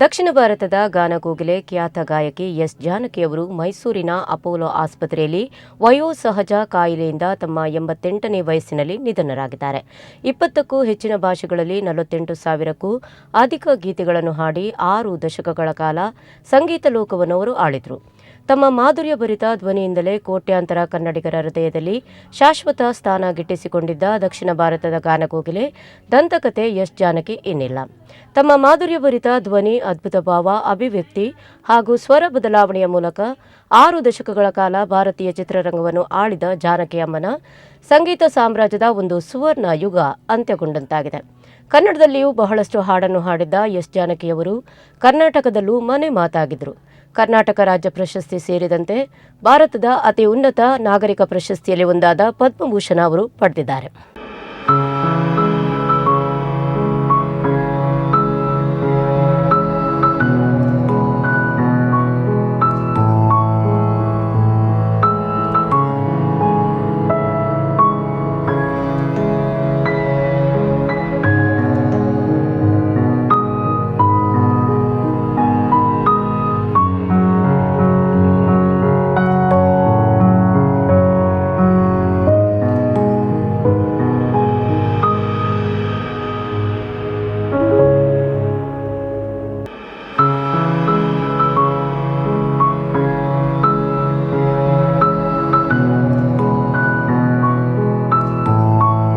ದಕ್ಷಿಣ ಭಾರತದ ಗಾನಕೋಗಿಲೆ ಖ್ಯಾತ ಗಾಯಕಿ ಎಸ್ ಜಾನಕಿಯವರು ಮೈಸೂರಿನ ಅಪೋಲೋ ಆಸ್ಪತ್ರೆಯಲ್ಲಿ ವಯೋಸಹಜ ಕಾಯಿಲೆಯಿಂದ ತಮ್ಮ 88ನೇ ವಯಸ್ಸಿನಲ್ಲಿ ನಿಧನರಾಗಿದ್ದಾರೆ. 20ಕ್ಕೂ ಹೆಚ್ಚಿನ ಭಾಷೆಗಳಲ್ಲಿ 48,000ಕ್ಕೂ ಅಧಿಕ ಗೀತೆಗಳನ್ನು ಹಾಡಿ 6 ದಶಕಗಳ ಕಾಲ ಸಂಗೀತ ಲೋಕವನ್ನು ಅವರು ಆಳಿದರು. ತಮ್ಮ ಮಾಧುರ್ಯಭರಿತ ಧ್ವನಿಯಿಂದಲೇ ಕೋಟ್ಯಾಂತರ ಕನ್ನಡಿಗರ ಹೃದಯದಲ್ಲಿ ಶಾಶ್ವತ ಸ್ಥಾನ ಗಿಟ್ಟಿಸಿಕೊಂಡಿದ್ದ ದಕ್ಷಿಣ ಭಾರತದ ಗಾನಕೋಗಿಲೆ ದಂತಕತೆ ಎಸ್ ಜಾನಕಿ ಇನ್ನಿಲ್ಲ. ತಮ್ಮ ಮಾಧುರ್ಯಭರಿತ ಧ್ವನಿ, ಅದ್ಭುತ ಭಾವ, ಅಭಿವ್ಯಕ್ತಿ ಹಾಗೂ ಸ್ವರ ಬದಲಾವಣೆಯ ಮೂಲಕ 6 ದಶಕಗಳ ಕಾಲ ಭಾರತೀಯ ಚಿತ್ರರಂಗವನ್ನು ಆಳಿದ ಜಾನಕಿ ಅಮ್ಮನ ಸಂಗೀತ ಸಾಮ್ರಾಜ್ಯದ ಒಂದು ಸುವರ್ಣ ಯುಗ ಅಂತ್ಯಗೊಂಡಂತಾಗಿದೆ. ಕನ್ನಡದಲ್ಲಿಯೂ ಬಹಳಷ್ಟು ಹಾಡನ್ನು ಹಾಡಿದ್ದ ಎಸ್ ಜಾನಕಿಯವರು ಕರ್ನಾಟಕದಲ್ಲೂ ಮನೆ ಮಾತಾಗಿದ್ದರು. ಕರ್ನಾಟಕ ರಾಜ್ಯ ಪ್ರಶಸ್ತಿ ಸೇರಿದಂತೆ ಭಾರತದ ಅತಿ ಉನ್ನತ ನಾಗರಿಕ ಪ್ರಶಸ್ತಿಯಲ್ಲಿ ಒಂದಾದ ಪದ್ಮಭೂಷಣ ಅವರು ಪಡೆದಿದ್ದಾರೆ.